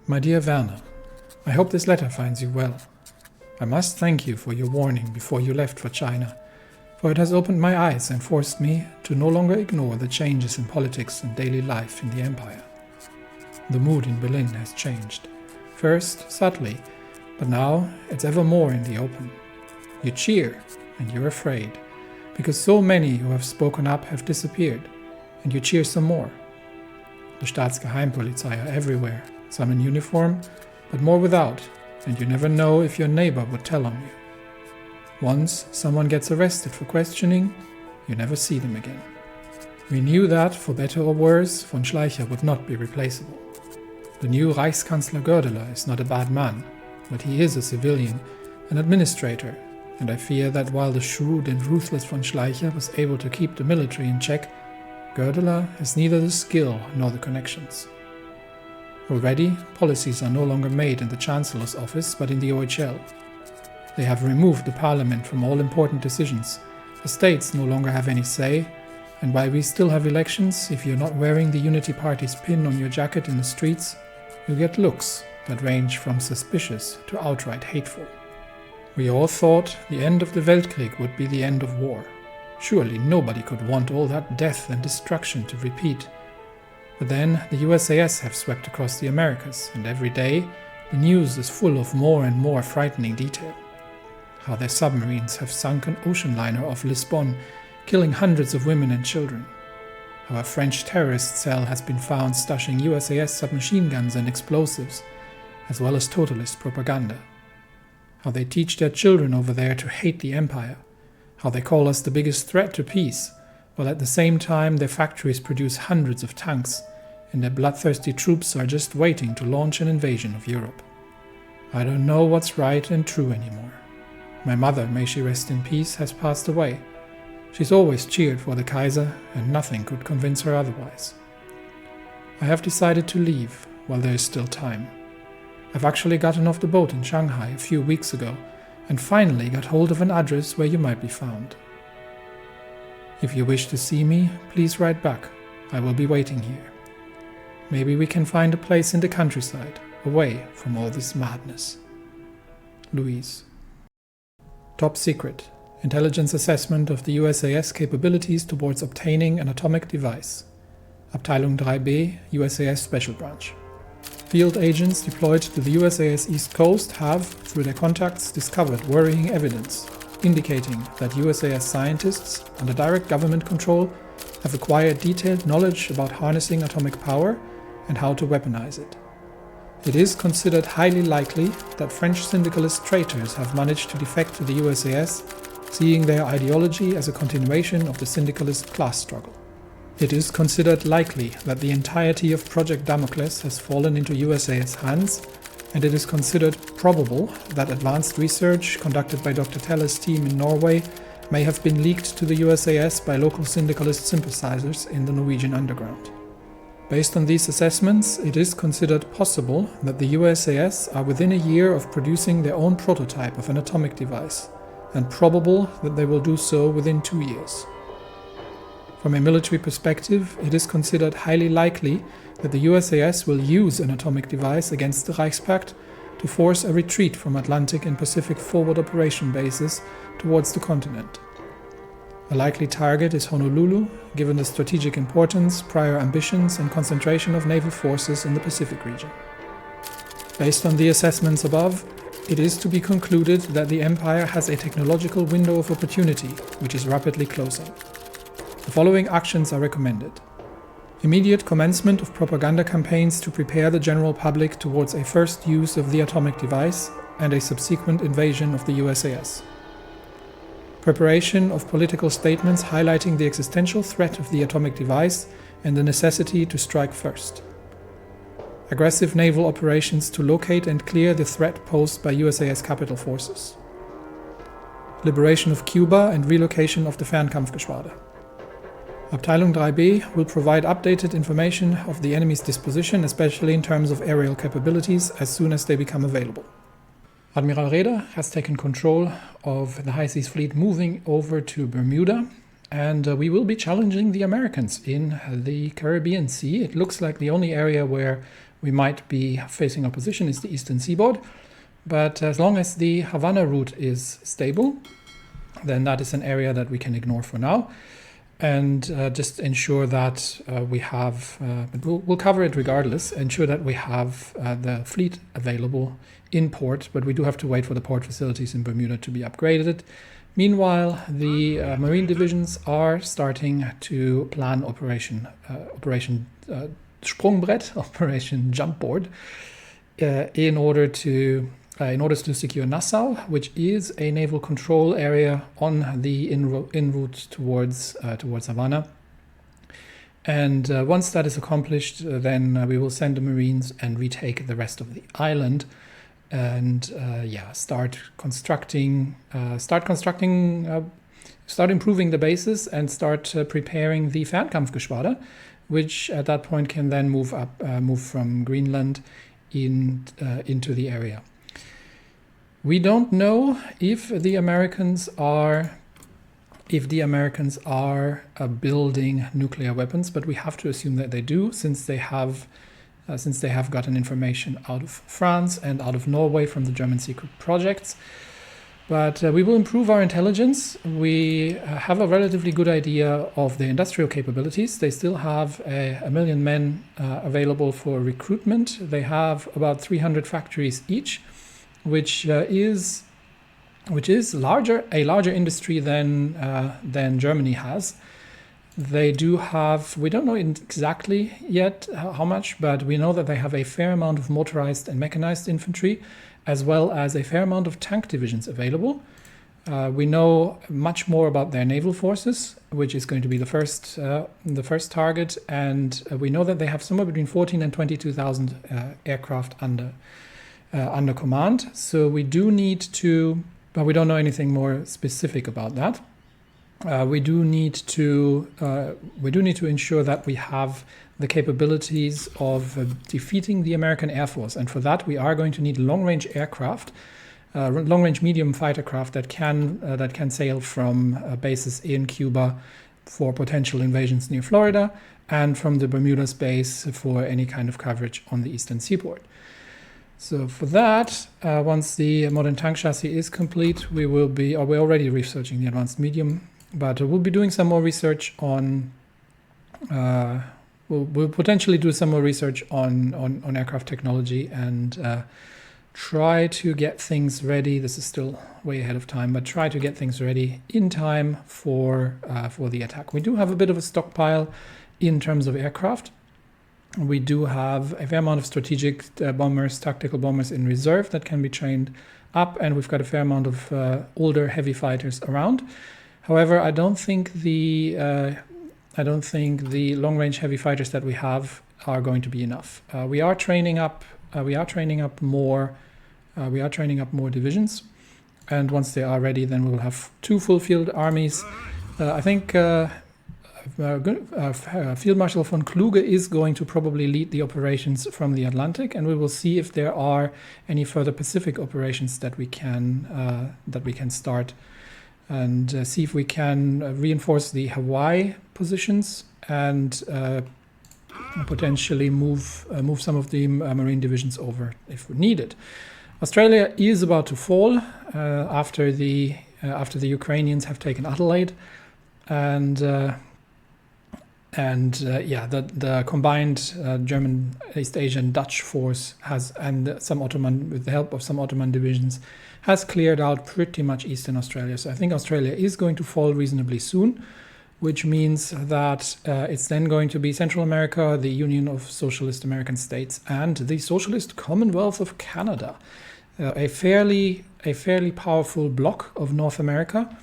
My dear Werner, I hope this letter finds you well. I must thank you for your warning before you left for China, for it has opened my eyes and forced me to no longer ignore the changes in politics and daily life in the empire. The mood in Berlin has changed. First, subtly, but now it's ever more in the open. You cheer and you're afraid, because so many who have spoken up have disappeared, and you cheer some more. The Staatsgeheimpolizei are everywhere, some in uniform, but more without, and you never know if your neighbor would tell on you. Once someone gets arrested for questioning, you never see them again. We knew that, for better or worse, von Schleicher would not be replaceable. The new Reichskanzler Goerdeler is not a bad man, but he is a civilian, an administrator, and I fear that while the shrewd and ruthless von Schleicher was able to keep the military in check, Goerdeler has neither the skill nor the connections. Already, policies are no longer made in the Chancellor's office but in the OHL. They have removed the parliament from all important decisions. The states no longer have any say, and while we still have elections, if you're not wearing the Unity Party's pin on your jacket in the streets, you get looks that range from suspicious to outright hateful. We all thought the end of the Weltkrieg would be the end of war. Surely nobody could want all that death and destruction to repeat. But then the USAS have swept across the Americas, and every day the news is full of more and more frightening detail. How their submarines have sunk an ocean liner off Lisbon, killing hundreds of women and children. How a French terrorist cell has been found stashing USAS submachine guns and explosives, as well as totalist propaganda. How they teach their children over there to hate the empire. How they call us the biggest threat to peace, while at the same time their factories produce hundreds of tanks, and their bloodthirsty troops are just waiting to launch an invasion of Europe. I don't know what's right and true anymore. My mother, may she rest in peace, has passed away. She's always cheered for the Kaiser, and nothing could convince her otherwise. I have decided to leave while there is still time. I've actually gotten off the boat in Shanghai a few weeks ago, and finally got hold of an address where you might be found. If you wish to see me, please write back. I will be waiting here. Maybe we can find a place in the countryside, away from all this madness. Louise. Top secret. Intelligence assessment of the USAS capabilities towards obtaining an atomic device. Abteilung 3B, USAS Special Branch. Field agents deployed to the USAS East Coast have, through their contacts, discovered worrying evidence, indicating that USAS scientists, under direct government control, have acquired detailed knowledge about harnessing atomic power and how to weaponize it. It is considered highly likely that French syndicalist traitors have managed to defect to the USAS, seeing their ideology as a continuation of the syndicalist class struggle. It is considered likely that the entirety of Project Damocles has fallen into USAS hands, and it is considered probable that advanced research conducted by Dr. Teller's team in Norway may have been leaked to the USAS by local syndicalist sympathizers in the Norwegian underground. Based on these assessments, it is considered possible that the USAS are within a year of producing their own prototype of an atomic device, and probable that they will do so within 2 years. From a military perspective, it is considered highly likely that the USAS will use an atomic device against the Reichspakt to force a retreat from Atlantic and Pacific forward operation bases towards the continent. A likely target is Honolulu, given the strategic importance, prior ambitions, and concentration of naval forces in the Pacific region. Based on the assessments above, it is to be concluded that the Empire has a technological window of opportunity, which is rapidly closing. The following actions are recommended. Immediate commencement of propaganda campaigns to prepare the general public towards a first use of the atomic device and a subsequent invasion of the USAS. Preparation of political statements highlighting the existential threat of the atomic device and the necessity to strike first. Aggressive naval operations to locate and clear the threat posed by USAS capital forces. Liberation of Cuba and relocation of the Fernkampfgeschwader. Abteilung 3B will provide updated information of the enemy's disposition, especially in terms of aerial capabilities, as soon as they become available. Admiral Raeder has taken control of the High Seas Fleet moving over to Bermuda, and we will be challenging the Americans in the Caribbean Sea. It looks like the only area where we might be facing opposition is the eastern seaboard. But as long as the Havana route is stable, then that is an area that we can ignore for now, and just ensure that we have, but we'll cover it regardless, ensure that we have the fleet available in port, but we do have to wait for the port facilities in Bermuda to be upgraded. Meanwhile, the marine divisions are starting to plan Operation Sprungbrett, Operation Jumpboard, in order to secure Nassau, which is a naval control area on the en route towards Havana. And once that is accomplished, then we will send the Marines and retake the rest of the island, and start improving the bases and start preparing the Fernkampfgeschwader, which at that point can then move from Greenland into the area. We don't know if the Americans are building nuclear weapons, but we have to assume that they do, since they have gotten information out of France and out of Norway from the German secret projects. But we will improve our intelligence. We have a relatively good idea of their industrial capabilities. They still have a million men available for recruitment. They have about 300 factories each, which is a larger industry than Germany has. They do have, we don't know exactly yet how much, but we know that they have a fair amount of motorized and mechanized infantry, as well as a fair amount of tank divisions available. We know much more about their naval forces, which is going to be the first target, and we know that they have somewhere between 14 and 22,000 aircraft under command. So we do need to, but we don't know anything more specific about that. We do need to ensure that we have the capabilities of defeating the American Air Force, and for that we are going to need long-range aircraft, long-range medium fighter craft that can sail from bases in Cuba for potential invasions near Florida, and from the Bermuda base for any kind of coverage on the eastern seaboard. So for that, once the modern tank chassis is complete, we're already researching the advanced medium, but we'll be doing some more research on, we'll potentially do some more research on aircraft technology and try to get things ready. This is still way ahead of time, but try to get things ready in time for the attack. We do have a bit of a stockpile in terms of aircraft. We do have a fair amount of strategic bombers, tactical bombers in reserve that can be trained up, and we've got a fair amount of older heavy fighters around. However, I don't think the long-range heavy fighters that we have are going to be enough. We are training up more divisions, and once they are ready, then we will have 2 full-field armies. I think Field Marshal von Kluge is going to probably lead the operations from the Atlantic, and we will see if there are any further Pacific operations that we can start, and see if we can reinforce the Hawaii positions and potentially move some of the marine divisions over if needed. Australia is about to fall after the Ukrainians have taken Adelaide, and the combined German, East Asian, Dutch force with the help of some Ottoman divisions, has cleared out pretty much Eastern Australia. So I think Australia is going to fall reasonably soon, which means that it's then going to be Central America, the Union of Socialist American States, and the Socialist Commonwealth of Canada, a fairly powerful bloc of North America.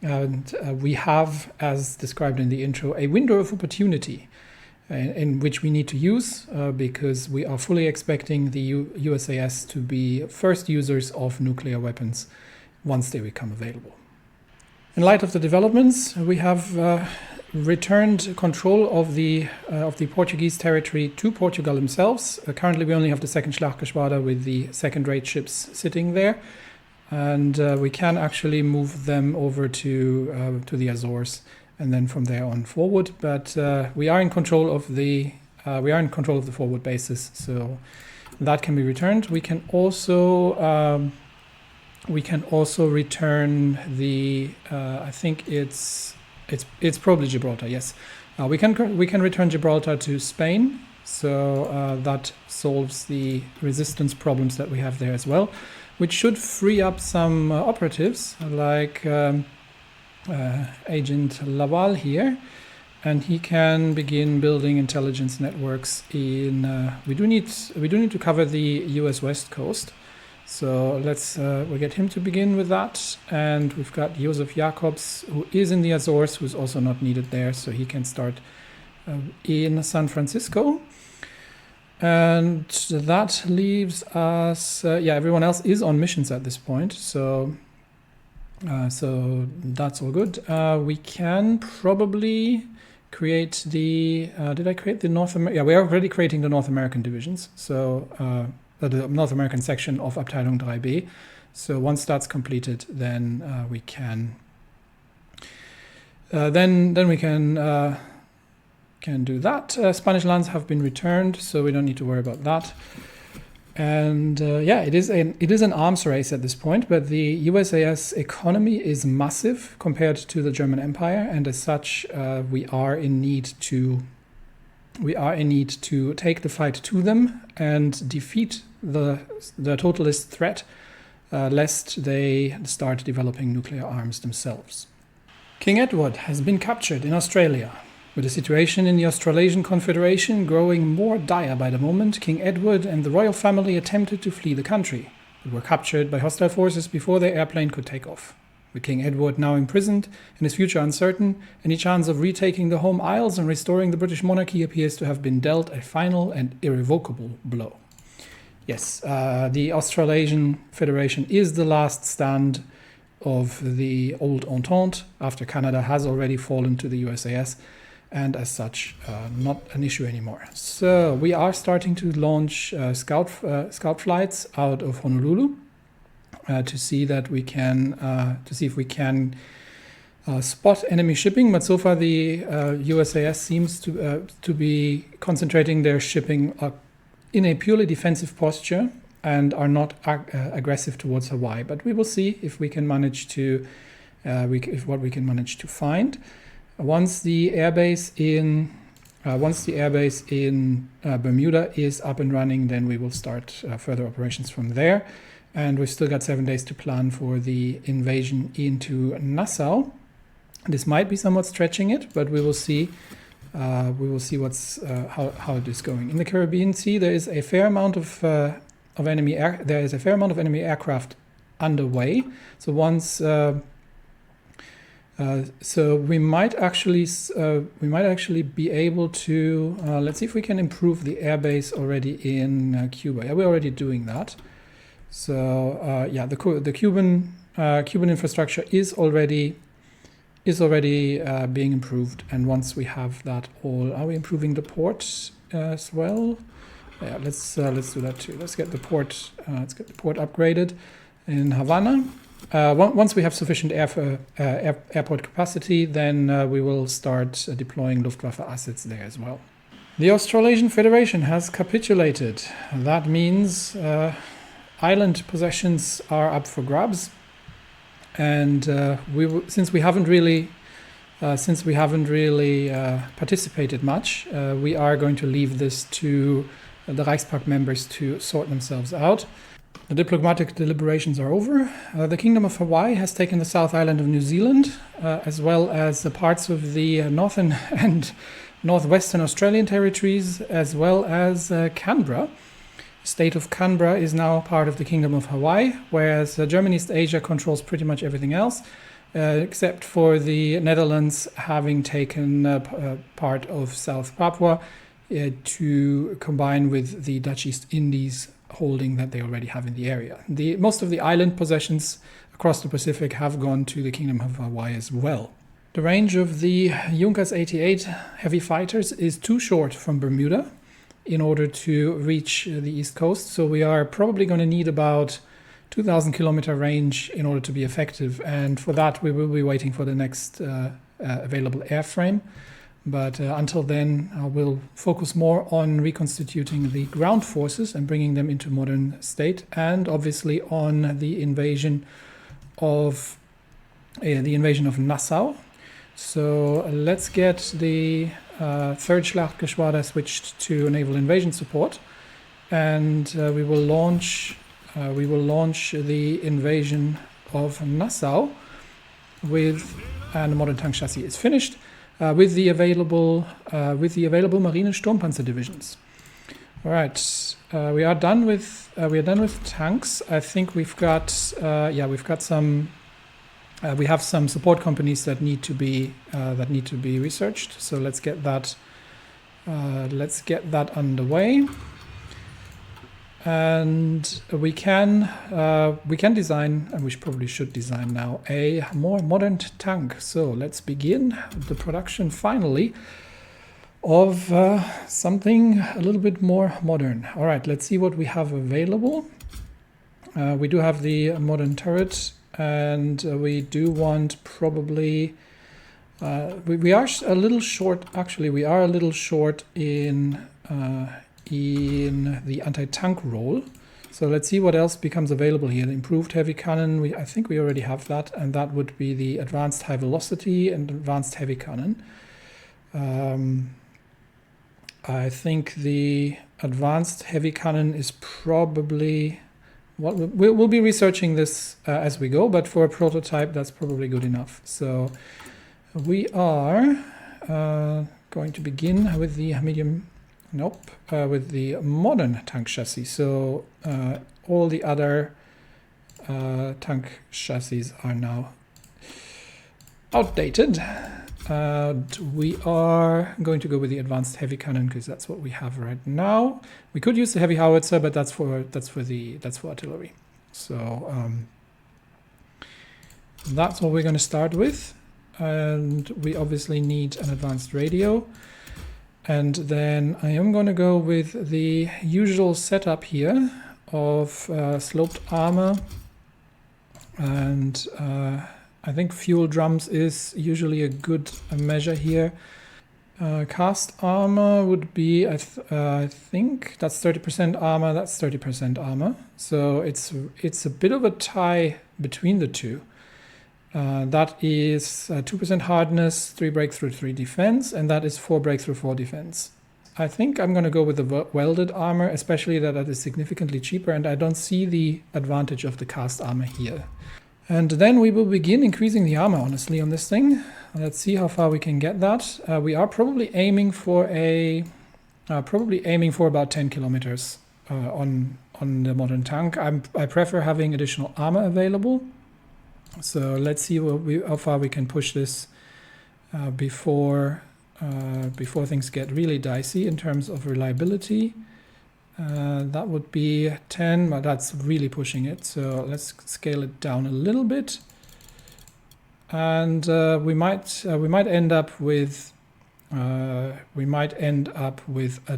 And we have, as described in the intro, a window of opportunity in which we need to use, because we are fully expecting the USAS to be first users of nuclear weapons once they become available. In light of the developments, we have returned control of the Portuguese territory to Portugal themselves. Currently, we only have the second Schlachtgeschwader with the second-rate ships sitting there. And we can actually move them over to the Azores, and then from there on forward. But we are in control of the we are in control of the forward bases, so that can be returned. We can also return the I think it's probably Gibraltar. Yes, we can return Gibraltar to Spain, so that solves the resistance problems that we have there as well, which should free up some operatives like Agent Laval here, and he can begin building intelligence networks in. We do need to cover the U.S. West Coast, so let's we'll get him to begin with that. And we've got Josef Jacobs, who is in the Azores, who's also not needed there, so he can start in San Francisco. And that leaves us. Everyone else is on missions at this point, so that's all good. We can probably create the. Did I create the North American? Yeah, we are already creating the North American divisions. So the North American section of Abteilung 3B. So once that's completed, then we can. Then we can do that. Spanish lands have been returned, so we don't need to worry about that. And it is an arms race at this point, but the USAS economy is massive compared to the German Empire, and as such, we are in need to take the fight to them and defeat the totalist threat, lest they start developing nuclear arms themselves. King Edward has been captured in Australia. With the situation in the Australasian Confederation growing more dire by the moment, King Edward and the royal family attempted to flee the country, but were captured by hostile forces before their airplane could take off. With King Edward now imprisoned and his future uncertain, any chance of retaking the home isles and restoring the British monarchy appears to have been dealt a final and irrevocable blow. Yes, the Australasian Federation is the last stand of the old Entente after Canada has already fallen to the USAS. And as such, not an issue anymore. So we are starting to launch scout flights out of Honolulu to see if we can spot enemy shipping. But so far, the USAS seems to be concentrating their shipping in a purely defensive posture and are not aggressive towards Hawaii. But we will see if we can manage to what we can manage to find. Once the airbase in Bermuda is up and running, then we will start further operations from there. And we've still got 7 days to plan for the invasion into Nassau. This might be somewhat stretching it, but we will see. We will see how it is going. In the Caribbean Sea, there is a fair amount of enemy aircraft underway. So once. So we might actually be able to let's see if we can improve the airbase already in Cuba. Yeah, we're already doing that. So the Cuban infrastructure is already being improved. And once we have that all, are we improving the port as well? Yeah, let's do that too. Let's get the port upgraded in Havana. Once we have sufficient airport capacity, then we will start deploying Luftwaffe assets there as well. The Australasian Federation has capitulated. That means island possessions are up for grabs, and since we haven't really participated much, we are going to leave this to the Reichspakt members to sort themselves out. The diplomatic deliberations are over. The Kingdom of Hawaii has taken the South Island of New Zealand, as well as the parts of the northern and northwestern Australian territories, as well as Canberra. The state of Canberra is now part of the Kingdom of Hawaii, whereas German East Asia controls pretty much everything else, except for the Netherlands having taken part of South Papua to combine with the Dutch East Indies holding that they already have in the area. Most of the island possessions across the Pacific have gone to the Kingdom of Hawaii as well. The range of the Junkers 88 heavy fighters is too short from Bermuda in order to reach the East Coast, so we are probably going to need about 2,000 kilometer range in order to be effective, and for that we will be waiting for the next available airframe. But until then, we'll focus more on reconstituting the ground forces and bringing them into modern state, and obviously on the invasion of Nassau. So let's get the 3rd Schlachtgeschwader switched to naval invasion support, and we will launch the invasion of Nassau with, and the modern tank chassis is finished, with the available Marine Sturmpanzer divisions. All right, we are done with tanks. I think we have some support companies that need to be researched. So let's get that underway. And we can design, and we probably should design now, a more modern tank. So let's begin the production finally of something a little bit more modern. All right, let's see what we have available. We do have the modern turret, and we do want probably we are a little short. Actually, we are a little short in the anti-tank role. So let's see what else becomes available here. The improved heavy cannon, I think we already have that, and that would be the advanced high velocity and advanced heavy cannon. I think the advanced heavy cannon is probably what we'll be researching this as we go, but for a prototype that's probably good enough. So we are going to begin with the with the modern tank chassis. So all the other tank chassis are now outdated. We are going to go with the advanced heavy cannon because that's what we have right now. We could use the heavy howitzer, but that's for artillery. So that's what we're going to start with, and we obviously need an advanced radio. And then I am going to go with the usual setup here of sloped armor, and I think fuel drums is usually a good measure here. Cast armor would be, I think that's 30% armor, that's 30% armor. So it's a bit of a tie between the two. That is 2% hardness, 3 breakthrough, 3 defense, and that is 4 breakthrough, 4 defense. I think I'm going to go with the welded armor, especially that is significantly cheaper, and I don't see the advantage of the cast armor here. And then we will begin increasing the armor, honestly, on this thing. Let's see how far we can get that. We are probably aiming for about 10 kilometers on the modern tank. I prefer having additional armor available. So let's see how far we can push this before things get really dicey in terms of reliability. That would be 10, but that's really pushing it. So let's scale it down a little bit, and we might end up with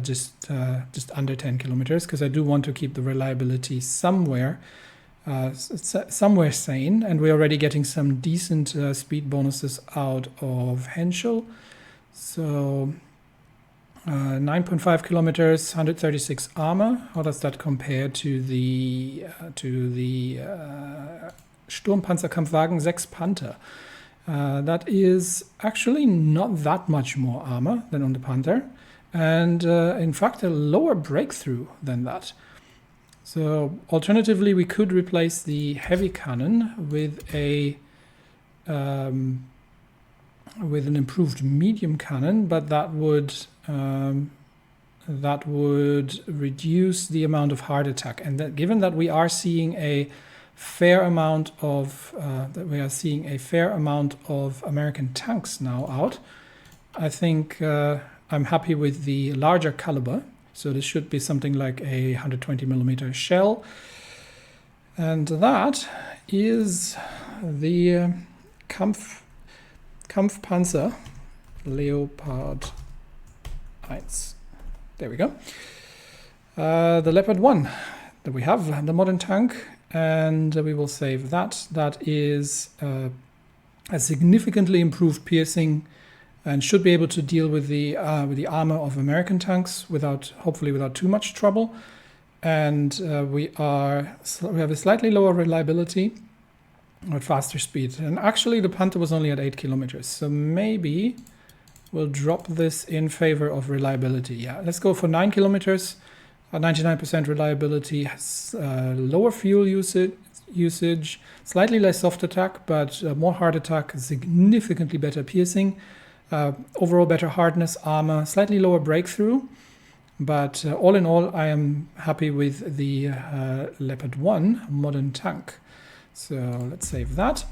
just under 10 kilometers, because I do want to keep the reliability somewhere sane, and we're already getting some decent speed bonuses out of Henschel. So 9.5 kilometers, 136 armor. How does that compare to the Sturmpanzerkampfwagen 6 Panther? That is actually not that much more armor than on the Panther, and in fact a lower breakthrough than that. So alternatively, we could replace the heavy cannon with an improved medium cannon, but that would reduce the amount of hard attack. And that, given that we are seeing a fair amount of American tanks now out, I think I'm happy with the larger caliber. So this should be something like a 120 millimeter shell. And that is the Kampfpanzer Leopard 1. There we go. The Leopard 1 that we have, the modern tank, and we will save that. That is a significantly improved piercing and should be able to deal with the armor of American tanks hopefully without too much trouble. And we have a slightly lower reliability but faster speed. And actually the Panther was only at 8 kilometers, so maybe we'll drop this in favor of reliability. Yeah, let's go for 9 kilometers. 99% reliability, lower fuel usage, slightly less soft attack, but more hard attack, significantly better piercing, overall better hardness, armor, slightly lower breakthrough. But all in all, I am happy with the Leopard 1 modern tank. So let's save that.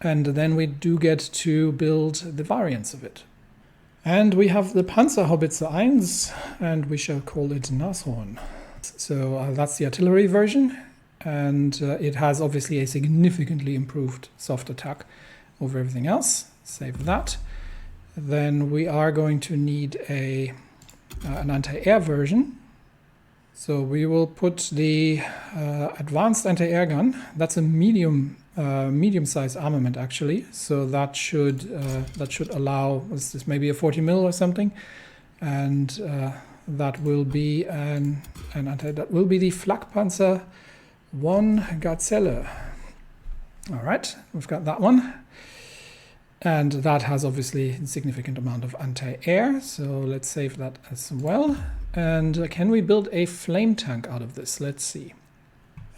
And then we do get to build the variants of it. And we have the Panzerhaubitze 1, and we shall call it Nashorn. So that's the artillery version, and it has obviously a significantly improved soft attack over everything else. Save that. Then we are going to need an anti-air version. So we will put the advanced anti-air gun. That's a medium-sized armament actually. So that should allow this maybe a 40 mil or something, and that will be that will be the Flakpanzer 1 Gazelle. All right, we've got that one. And that has obviously a significant amount of anti-air, so let's save that as well. And can we build a flame tank out of this? Let's see.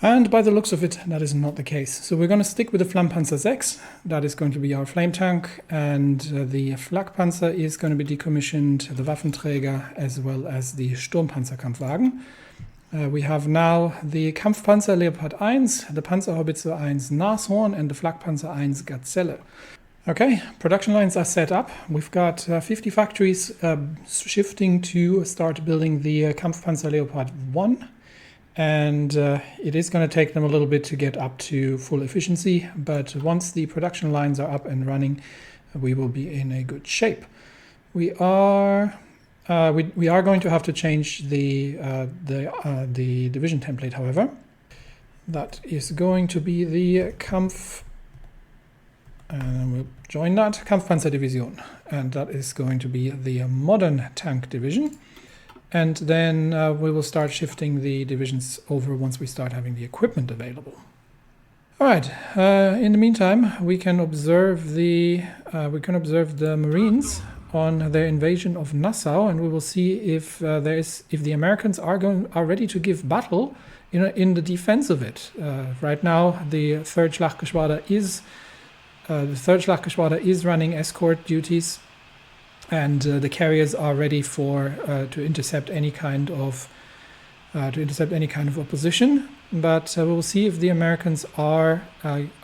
And by the looks of it, that is not the case. So we're going to stick with the Flammpanzer 6. That is going to be our flame tank, and the Flakpanzer is going to be decommissioned, the Waffenträger, as well as the Sturmpanzerkampfwagen. We have now the Kampfpanzer Leopard 1, the Panzerhaubitze 1 Nashorn, and the Flakpanzer 1 Gazelle. Okay, production lines are set up. We've got 50 factories shifting to start building the Kampfpanzer Leopard 1. And it is going to take them a little bit to get up to full efficiency. But once the production lines are up and running, we will be in a good shape. We are going to have to change the division template, however. That is going to be the and we'll join that Kampfpanzer Division, and that is going to be the modern tank division. And then we will start shifting the divisions over once we start having the equipment available. All right. In the meantime, we can observe the Marines on their invasion of Nassau, and we will see if the Americans are ready to give battle in the defense of it. Right now, the third Schlachtgeschwader is running escort duties, and the carriers are ready to intercept any kind of opposition. But we will see if the Americans are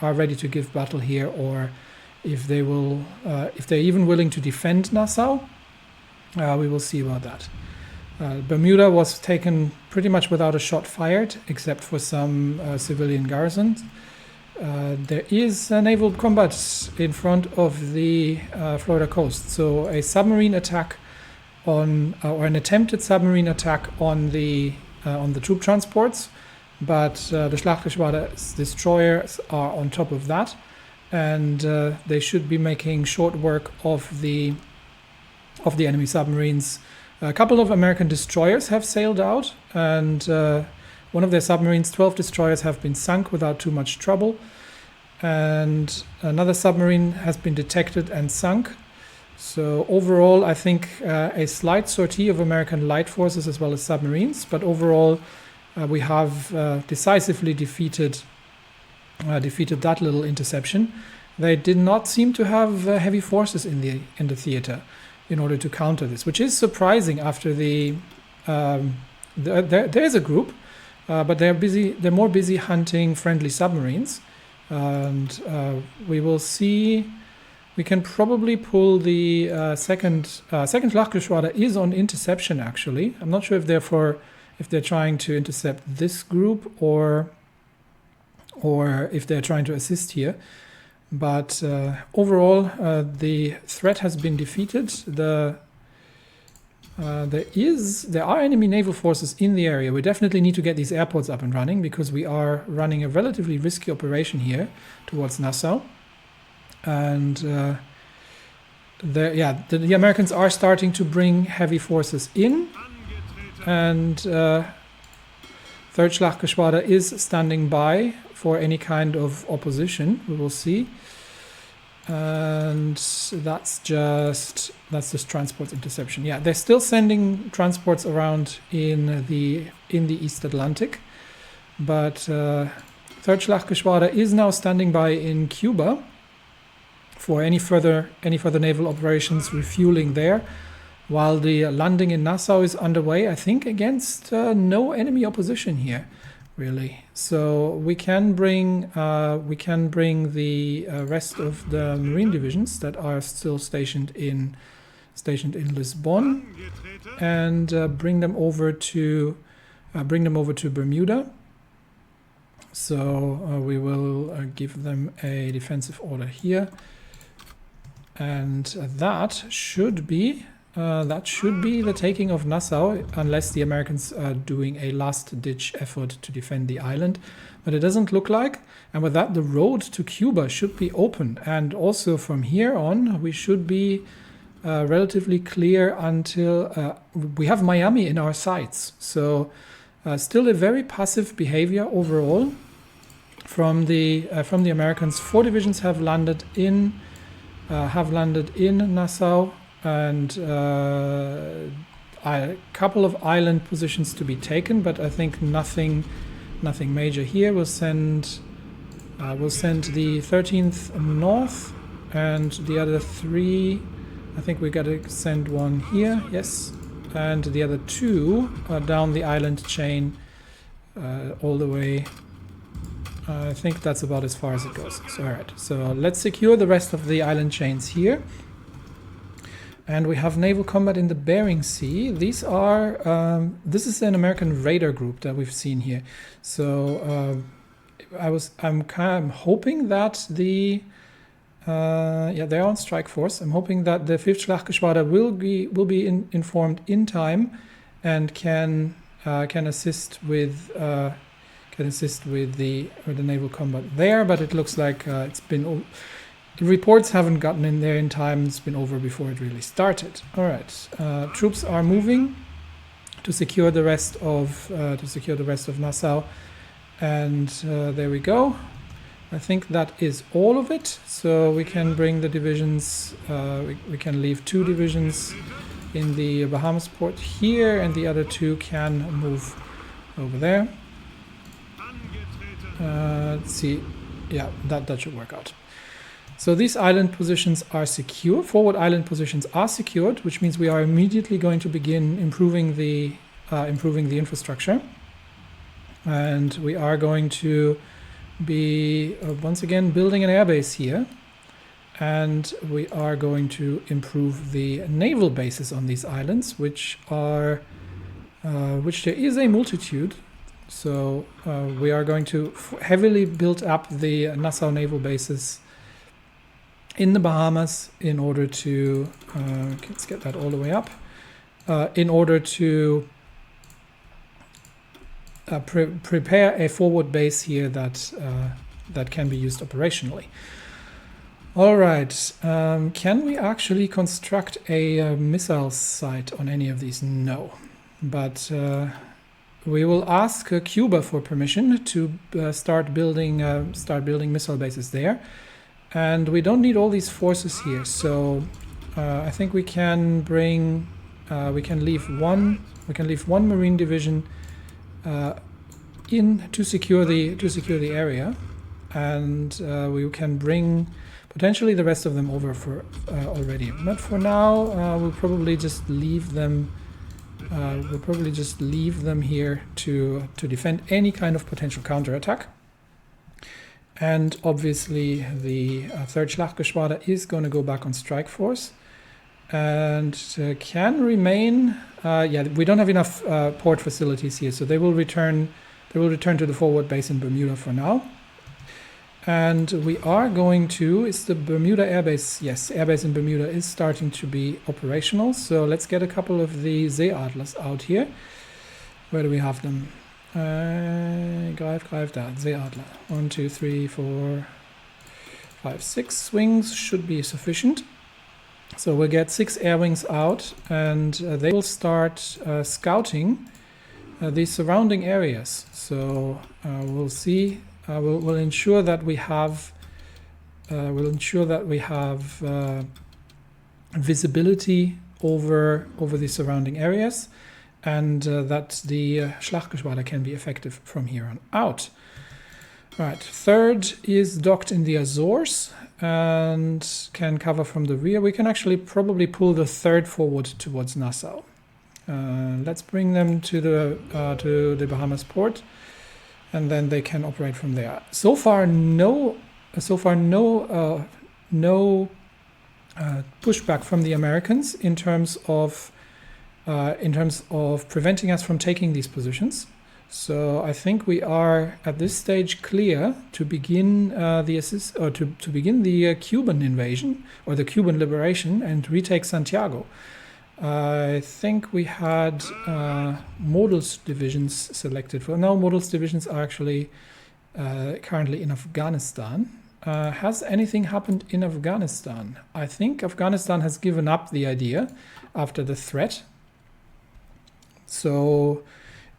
ready to give battle here, or if they're even willing to defend Nassau. We will see about that. Bermuda was taken pretty much without a shot fired, except for some civilian garrisons. There is a naval combat in front of the Florida coast, so a submarine attack or an attempted submarine attack on the troop transports, but the Schlachtgeschwader destroyers are on top of that, and they should be making short work of the enemy submarines. A couple of American destroyers have sailed out, and one of their submarines, 12 destroyers, have been sunk without too much trouble. And another submarine has been detected and sunk. So overall, I think a slight sortie of American light forces as well as submarines. But overall, we have decisively defeated that little interception. They did not seem to have heavy forces in the theater in order to counter this, which is surprising after there is a group. But they're more busy hunting friendly submarines. And we will see. We can probably pull the second Schlachtgeschwader is on interception, actually. I'm not sure if they're trying to intercept this group or if they're trying to assist here. But overall, the threat has been defeated. There are enemy naval forces in the area. We definitely need to get these airports up and running, because we are running a relatively risky operation here towards Nassau. And the Americans are starting to bring heavy forces in, and Third Schlachtgeschwader is standing by for any kind of opposition. We will see. And that's just transports interception. Yeah, they're still sending transports around in the East Atlantic, but Third Schlachtgeschwader is now standing by in Cuba for any further naval operations, refueling there, while the landing in Nassau is underway, I think against no enemy opposition here, really. So we can bring the rest of the Marine divisions that are still stationed in Lisbon, and bring them over to Bermuda. So we will give them a defensive order here, and that should be the taking of Nassau, unless the Americans are doing a last-ditch effort to defend the island. But it doesn't look like. And with that, the road to Cuba should be open. And also from here on, we should be relatively clear until we have Miami in our sights. So still a very passive behavior overall from the Americans. 4 divisions have landed in Nassau, and a couple of island positions to be taken, but I think nothing major here. We'll send the 13th north, and the other 3, I think we got to send one here, yes, and the other 2 down the island chain all the way. I think that's about as far as it goes. So, all right, so let's secure the rest of the island chains here. And we have naval combat in the Bering Sea. These are this is an American radar group that we've seen here. So I'm hoping that they're on strike force. I'm hoping that the 5th Schlachtgeschwader will be informed in time and can assist with the naval combat there. But it looks like it's been. The reports haven't gotten in there in time. It's been over before it really started. All right, troops are moving to secure the rest of Nassau, and there we go. I think that is all of it. So we can bring the divisions. We can leave 2 divisions in the Bahamas port here, and the other 2 can move over there. Let's see. Yeah, that should work out. So these island positions are secure. Forward island positions are secured, which means we are immediately going to begin improving the infrastructure, and we are going to be once again building an airbase here, and we are going to improve the naval bases on these islands, which there is a multitude. So we are going to heavily build up the Nassau naval bases in the Bahamas in order to let's get that all the way up, in order to prepare a forward base here that can be used operationally. All right, can we actually construct a missile site on any of these? No, but we will ask Cuba for permission to start building missile bases there. And we don't need all these forces here, so I think we can bring, we can leave one Marine division in to secure the area, and we can bring potentially the rest of them over for already. But for now, we'll probably just leave them. Here to defend any kind of potential counterattack. And obviously the 3rd Schlachtgeschwader is going to go back on strike force and can remain. We don't have enough port facilities here, so they will return to the forward base in Bermuda for now. And we are going to, is the Bermuda airbase, yes, airbase in Bermuda is starting to be operational. So let's get a couple of the Seeadlers out here. Where do we have them? Greif da, Seeadler. 1, 2, 3, 4, 5, 6 swings should be sufficient. So we'll get 6 air wings out, and they will start scouting the surrounding areas. So we'll see. We'll ensure that we have. Visibility over the surrounding areas, and that the Schlachtgeschwader can be effective from here on out. Right, third is docked in the Azores and can cover from the rear. We can actually probably pull the third forward towards Nassau. Let's bring them to the Bahamas port, and then they can operate from there. So far, no pushback from the Americans in terms of preventing us from taking these positions. So I think we are at this stage clear to begin to begin the Cuban invasion or the Cuban liberation and retake Santiago. I think we had Modul's divisions selected for now. Modul's divisions are actually currently in Afghanistan. Has anything happened in Afghanistan? I think Afghanistan has given up the idea after the threat. So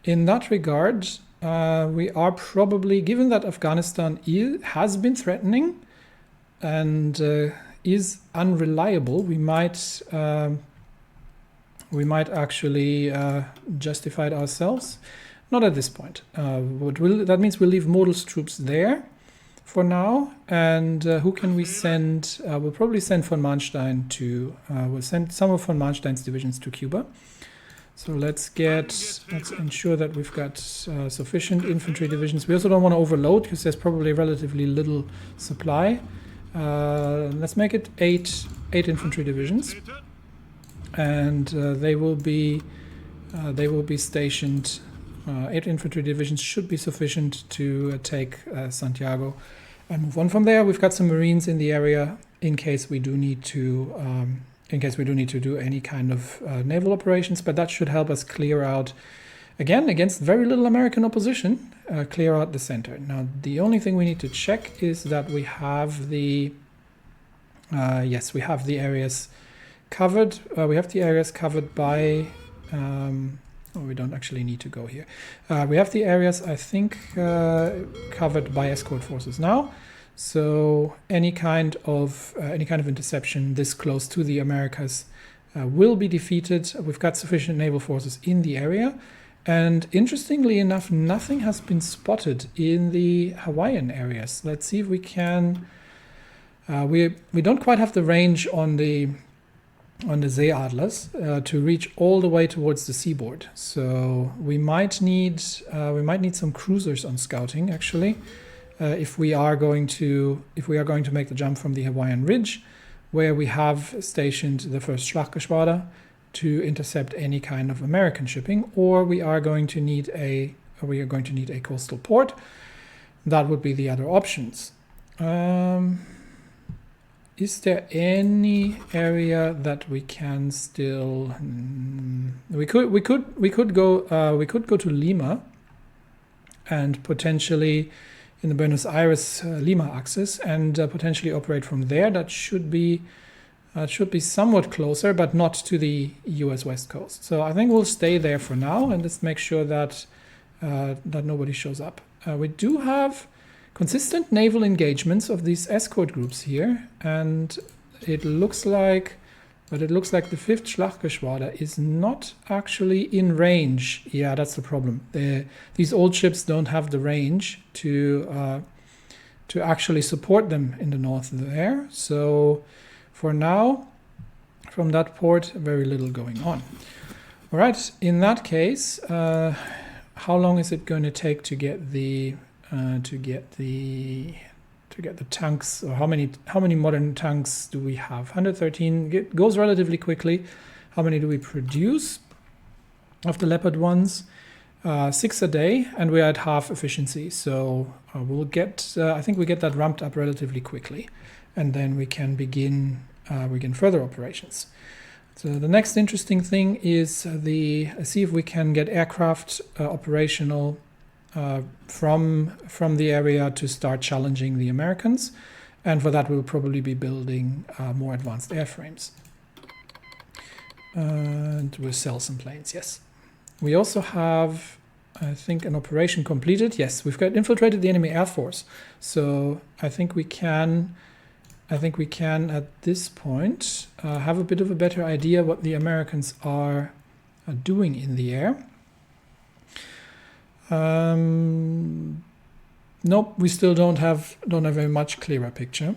in that regard, we are probably, given that Afghanistan has been threatening and is unreliable, we might actually justify it ourselves. Not at this point. That means we'll leave Modul's troops there for now. And who can we send? We'll probably send von Manstein to, we'll send some of von Manstein's divisions to Cuba. So let's ensure that we've got sufficient infantry divisions. We also don't want to overload because there's probably relatively little supply. Let's make it eight infantry divisions, and they will be stationed. 8 infantry divisions should be sufficient to take Santiago and move on from there. We've got some Marines in the area in case we do need to do any kind of naval operations, but that should help us clear out, again, against very little American opposition, clear out the center. Now, the only thing we need to check is that we have the areas covered. We have the areas covered by. We don't actually need to go here. We have the areas, I think, covered by escort forces now. So any kind of interception this close to the Americas will be defeated. We've got sufficient naval forces in the area, and interestingly enough, nothing has been spotted in the Hawaiian areas. Let's see if we can. We don't quite have the range on the Seeadlers to reach all the way towards the seaboard. So we might need some cruisers on scouting actually. If we are going to make the jump from the Hawaiian Ridge, where we have stationed the first Schlachtgeschwader to intercept any kind of American shipping, or we are going to need a coastal port. That would be the other options. Is there any area that we can still? We could go to Lima, and potentially in the Buenos Aires Lima axis, and potentially operate from there. That should be somewhat closer, but not to the U.S. West Coast. So I think we'll stay there for now, and just make sure that nobody shows up. We do have consistent naval engagements of these escort groups here, and it looks like the 5th Schlachtgeschwader is not actually in range. Yeah, that's the problem. These old ships don't have the range to actually support them in the north there. So for now, from that port, very little going on. All right, in that case, how long is it going to take to get the tanks, or how many modern tanks do we have? 113. It goes relatively quickly. How many do we produce of the Leopard ones? 6 a day, and we're at half efficiency. So we'll get. I think we get that ramped up relatively quickly, and then we can begin further operations. So the next interesting thing is see if we can get aircraft operational from the area to start challenging the Americans, and for that we'll probably be building more advanced airframes. And we'll sell some planes, yes. We also have, I think, an operation completed. Yes, we've got infiltrated the enemy air force. So I think we can at this point have a bit of a better idea what the Americans are doing in the air. Nope, we still don't have a much clearer picture.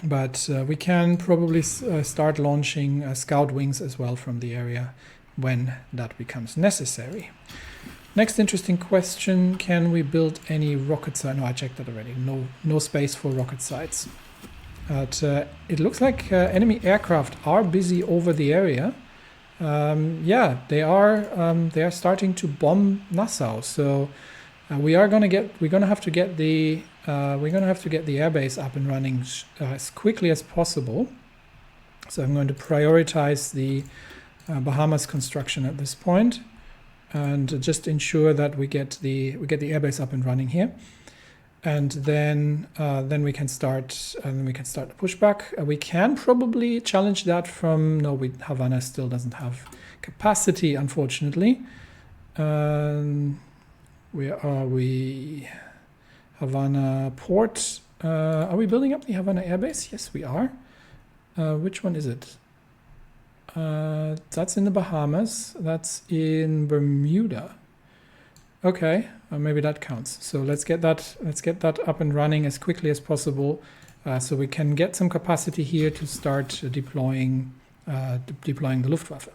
But we can probably start launching scout wings as well from the area when that becomes necessary. Next interesting question, can we build any rocket sites? No, I checked that already. No space for rocket sites. But it looks like enemy aircraft are busy over the area. Yeah, they are starting to bomb Nassau. So we're gonna have to get the airbase up and running as quickly as possible. So I'm going to prioritize the Bahamas construction at this point, and just ensure that we get the airbase up and running here, and then we can start the pushback. We can probably challenge that from Havana still doesn't have capacity, unfortunately. Where are we? Havana port. Are we building up the Havana airbase? Yes, we are. Which one is it? That's in the Bahamas. That's in Bermuda. Okay, maybe that counts. So let's get that up and running as quickly as possible, so we can get some capacity here to start deploying the Luftwaffe.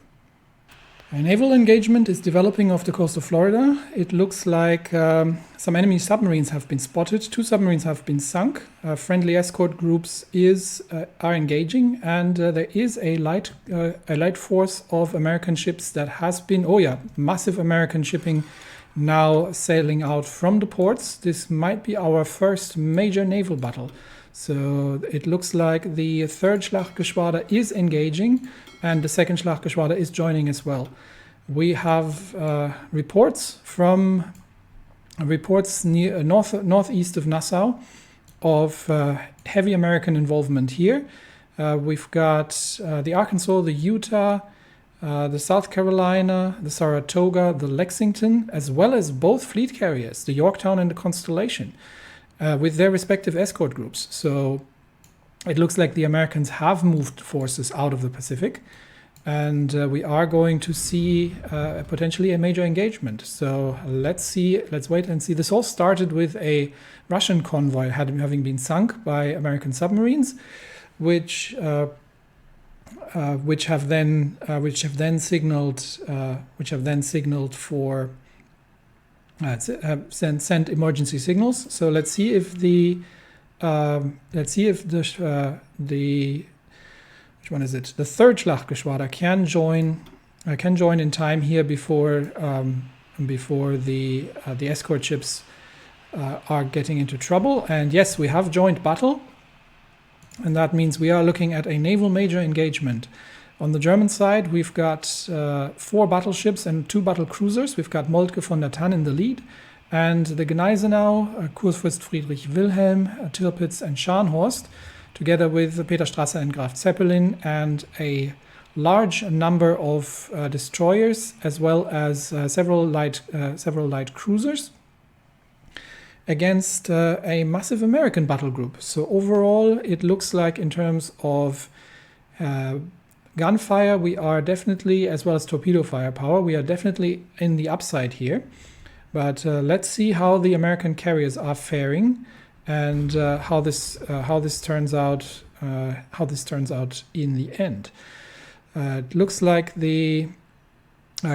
A naval engagement is developing off the coast of Florida. It looks like some enemy submarines have been spotted. 2 submarines have been sunk. Friendly escort groups are engaging, and there is a light force of American ships that has been, massive American shipping now sailing out from the ports. This might be our first major naval battle. So it looks like the 3rd Schlachtgeschwader is engaging, and the 2nd Schlachtgeschwader is joining as well. We have reports near northeast of Nassau of heavy American involvement here. We've got the Arkansas, the Utah, the South Carolina, the Saratoga, the Lexington, as well as both fleet carriers, the Yorktown and the Constellation, with their respective escort groups. So it looks like the Americans have moved forces out of the Pacific, and we are going to see potentially a major engagement. So let's wait and see. This all started with a Russian convoy having been sunk by American submarines, which have then signaled for sent emergency signals. So let's see if the which one is it? The 3rd Schlachtgeschwader can join in time here before the escort ships are getting into trouble. And yes, we have joined battle, and that means we are looking at a naval major engagement. On the German side, we've got 4 battleships and 2 battle cruisers. We've got Moltke von der Tann in the lead, and the Gneisenau, Kurfürst Friedrich Wilhelm, Tirpitz and Scharnhorst, together with Peter Strasser and Graf Zeppelin, and a large number of destroyers, as well as several light cruisers, against a massive American battle group. So overall, it looks like in terms of gunfire, we are definitely, as well as torpedo firepower, we are definitely in the upside here. But let's see how the American carriers are faring, and how this turns out in the end. It looks like the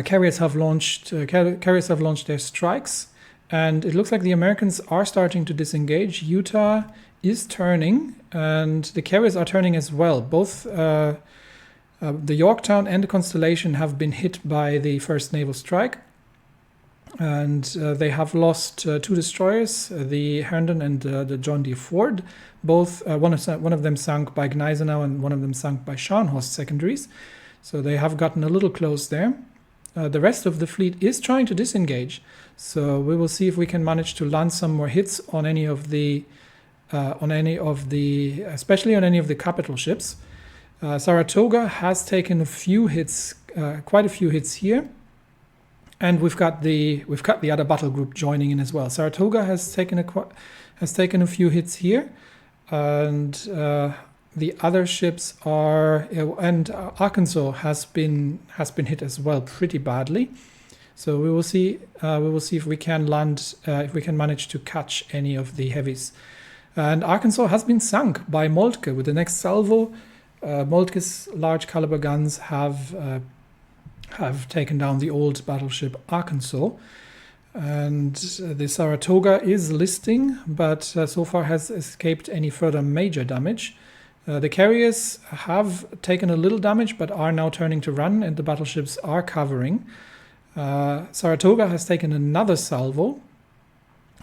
carriers have launched their strikes, and it looks like the Americans are starting to disengage. Utah is turning, and the carriers are turning as well. Both the Yorktown and the Constellation have been hit by the first naval strike, and they have lost 2 destroyers, the Herndon and the John D. Ford. Both one of them sunk by Gneisenau and one of them sunk by Scharnhorst secondaries. So they have gotten a little close there. The rest of the fleet is trying to disengage. So we will see if we can manage to land some more hits on especially on any of the capital ships. Saratoga has taken a few hits, quite a few hits here, and we've got the other battle group joining in as well. Saratoga has taken a few hits here, and the other ships are, and Arkansas has been hit as well pretty badly. So we will see if we can land, if we can manage to catch any of the heavies. And Arkansas has been sunk by Moltke with the next salvo. Moltke's large caliber guns have taken down the old battleship Arkansas, and the Saratoga is listing, but so far has escaped any further major damage. The carriers have taken a little damage, but are now turning to run, and the battleships are covering. Saratoga has taken another salvo.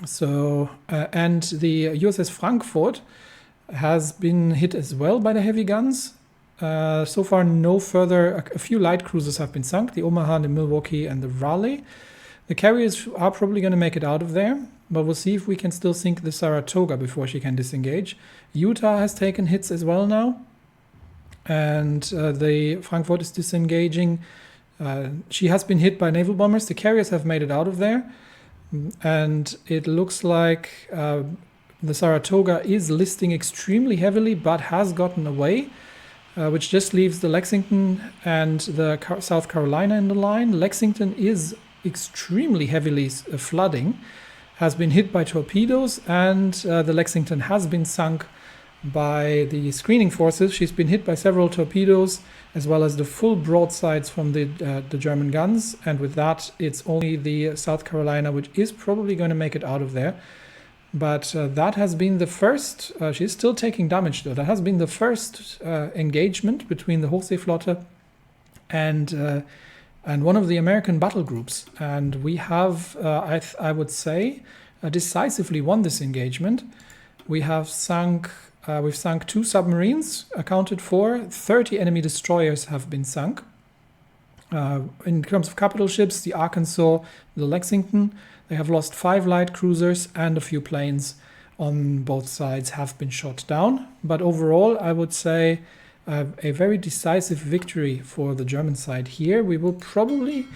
So, and the USS Frankfurt has been hit as well by the heavy guns. So far, no further. A few light cruisers have been sunk: the Omaha, the Milwaukee, and the Raleigh. The carriers are probably going to make it out of there, but we'll see if we can still sink the Saratoga before she can disengage. Utah has taken hits as well now, and the Frankfurt is disengaging. She has been hit by naval bombers. The carriers have made it out of there, and it looks like the Saratoga is listing extremely heavily, but has gotten away, which just leaves the Lexington and the South Carolina in the line. Lexington is extremely heavily flooding, has been hit by torpedoes, and the Lexington has been sunk by the screening forces. She's been hit by several torpedoes as well as the full broadsides from the German guns, and with that it's only the South Carolina which is probably going to make it out of there. But that has been the first, she's still taking damage though, that has been the first engagement between the Hochseeflotte and one of the American battle groups. And we have, I would say, decisively won this engagement. We have we've sunk 2 submarines, accounted for. 30 enemy destroyers have been sunk. In terms of capital ships, the Arkansas, the Lexington, they have lost 5 light cruisers, and a few planes on both sides have been shot down. But overall, I would say a very decisive victory for the German side here. We will probably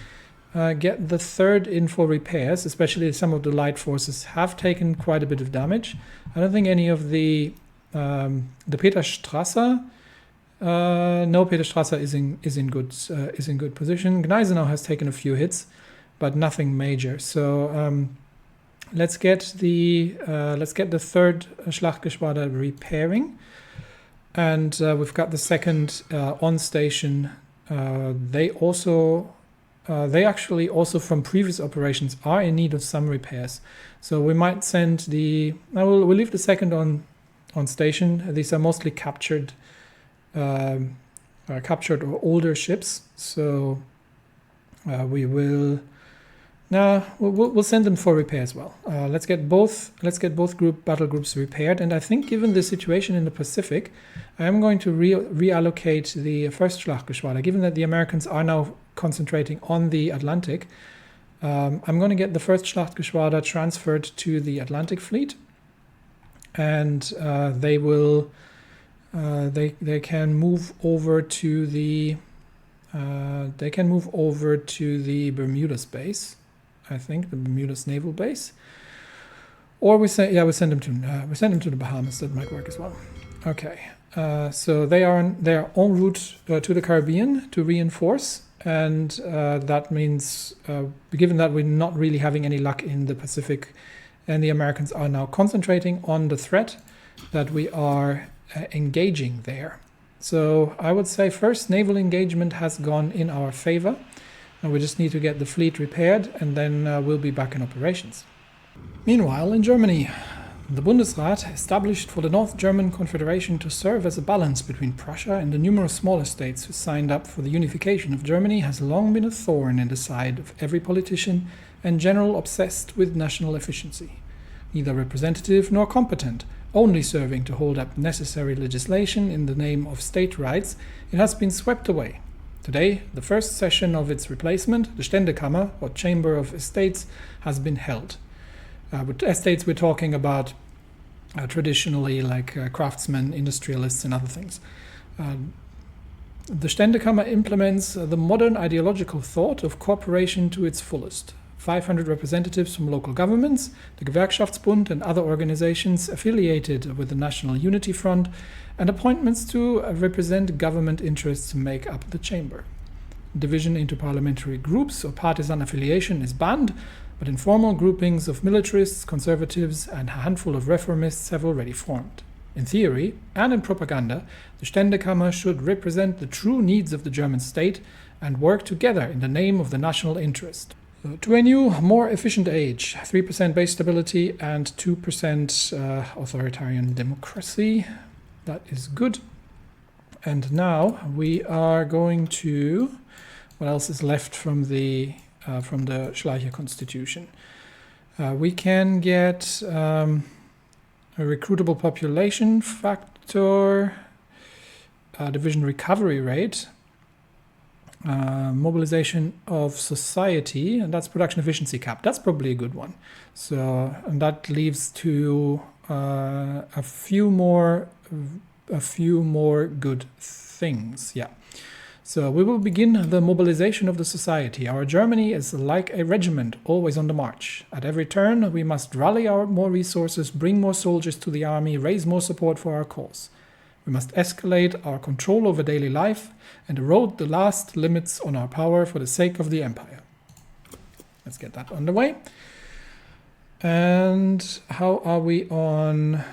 get the 3rd in for repairs, especially some of the light forces have taken quite a bit of damage. I don't think any of the Peter Strasser, no, Peter Strasser is in good position. Gneisenau has taken a few hits, but nothing major. So let's get the 3rd Schlachtgeschwader repairing. And we've got the 2nd on station. They actually also from previous operations are in need of some repairs. So we might send we'll leave the 2nd on station. These are mostly captured or older ships. So we'll send them for repair as well. Let's get both battle groups repaired. And I think, given the situation in the Pacific, I am going to reallocate the 1st Schlachtgeschwader. Given that the Americans are now concentrating on the Atlantic, I'm going to get the 1st Schlachtgeschwader transferred to the Atlantic Fleet, and they will they can move over to the Bermudas base. I think the Bermudas naval base, or we send them to the Bahamas. That might work as well. Okay, so they are en route to the Caribbean to reinforce, and that means, given that we're not really having any luck in the Pacific, and the Americans are now concentrating on the threat, that we are engaging there. So I would say first naval engagement has gone in our favor. And we just need to get the fleet repaired, and then we'll be back in operations. Meanwhile, in Germany, the Bundesrat, established for the North German Confederation to serve as a balance between Prussia and the numerous smaller states who signed up for the unification of Germany, has long been a thorn in the side of every politician and general obsessed with national efficiency. Neither representative nor competent, only serving to hold up necessary legislation in the name of state rights, it has been swept away. Today, the first session of its replacement, the Ständekammer, or Chamber of Estates, has been held. With estates, we're talking about traditionally like craftsmen, industrialists, and other things. The Ständekammer implements the modern ideological thought of cooperation to its fullest. 500 representatives from local governments, the Gewerkschaftsbund and other organizations affiliated with the National Unity Front, and appointments to represent government interests make up the chamber. Division into parliamentary groups or partisan affiliation is banned, but informal groupings of militarists, conservatives, and a handful of reformists have already formed. In theory and in propaganda, the Ständekammer should represent the true needs of the German state and work together in the name of the national interest. To a new, more efficient age, 3% base stability and 2% authoritarian democracy. That is good. And now we are going to... What else is left from the Schleicher Constitution? We can get a recruitable population factor, division recovery rate, mobilization of society, and that's production efficiency cap. That's probably a good one. So, and that leaves to a few more good things. Yeah. So we will begin the mobilization of the society. Our Germany is like a regiment, always on the march. At every turn, we must rally our more resources, bring more soldiers to the army, raise more support for our cause. We must escalate our control over daily life and erode the last limits on our power for the sake of the empire. Let's get that underway. And how are we on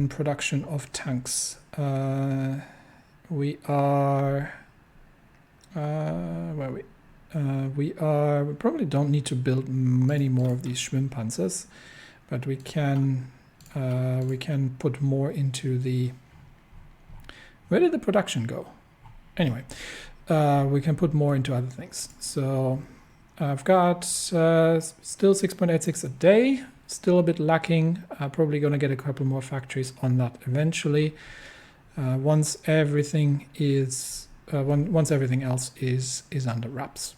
production of tanks? We are we probably don't need to build many more of these Schwimmpanzers, but we can put more into the... Where did the production go? Anyway, we can put more into other things. So I've got still 6.86 a day, still a bit lacking. I'm probably going to get a couple more factories on that eventually. Once everything else is under wraps.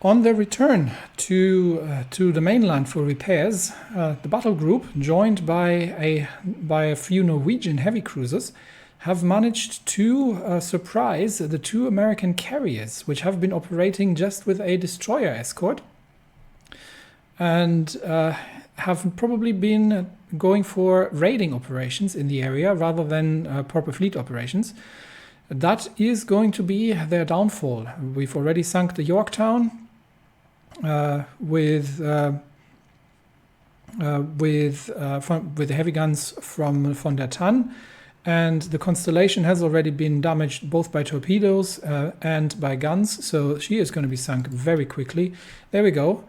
On their return to the mainland for repairs, the battle group, joined by a few Norwegian heavy cruisers, have managed to surprise the 2 American carriers, which have been operating just with a destroyer escort, and have probably been going for raiding operations in the area rather than proper fleet operations. That is going to be their downfall. We've already sunk the Yorktown with the heavy guns from von der Tann, and the Constellation has already been damaged both by torpedoes and by guns, so she is going to be sunk very quickly. There we go.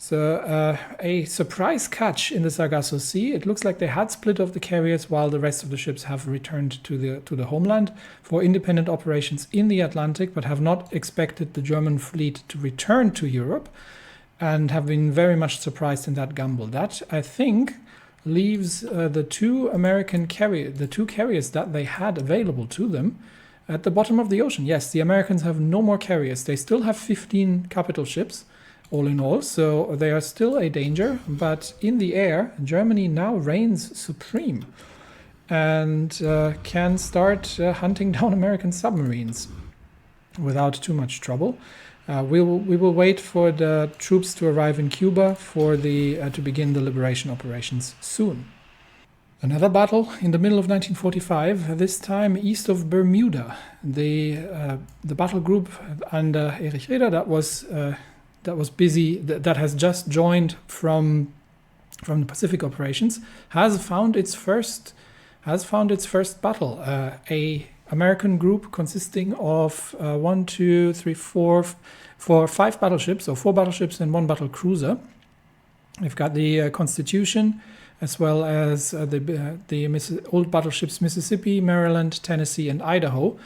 So a surprise catch in the Sargasso Sea. It looks like they had split off the carriers while the rest of the ships have returned to the homeland for independent operations in the Atlantic, but have not expected the German fleet to return to Europe, and have been very much surprised in that gamble. That, I think, leaves the 2 American carriers that they had available to them at the bottom of the ocean. Yes, the Americans have no more carriers. They still have 15 capital ships, all in all, so they are still a danger, but in the air, Germany now reigns supreme and can start hunting down American submarines without too much trouble. We will wait for the troops to arrive in Cuba for to begin the liberation operations soon. Another battle in the middle of 1945, this time east of Bermuda. The battle group under Erich Raeder that was busy, that has just joined from the Pacific operations, has found its first battle. A American group consisting of 5 battleships, or 4 battleships and 1 battle cruiser. We've got the Constitution, as well as the old battleships Mississippi, Maryland, Tennessee, and Idaho,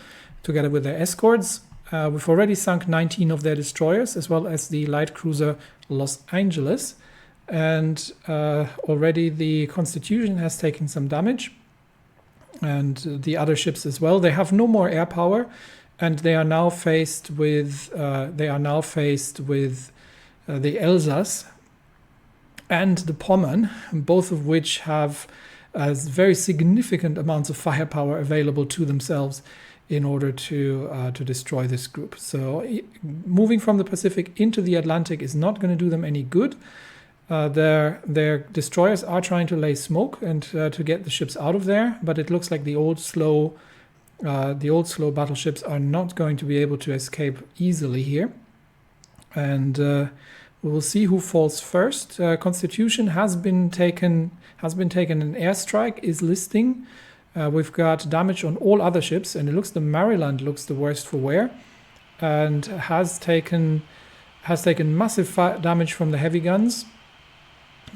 together with their escorts. We've already sunk 19 of their destroyers, as well as the light cruiser Los Angeles. And already the Constitution has taken some damage, and the other ships as well. They have no more air power, and they are now faced with the Elsass and the Pommern, both of which have very significant amounts of firepower available to themselves in order to destroy this group. So moving from the Pacific into the Atlantic is not going to do them any good. Their destroyers are trying to lay smoke and to get the ships out of there, but it looks like the old slow battleships are not going to be able to escape easily here. And we will see who falls first. Constitution has been taken. An airstrike is listing. We've got damage on all other ships, and it looks the Maryland looks the worst for wear, and has taken massive damage from the heavy guns.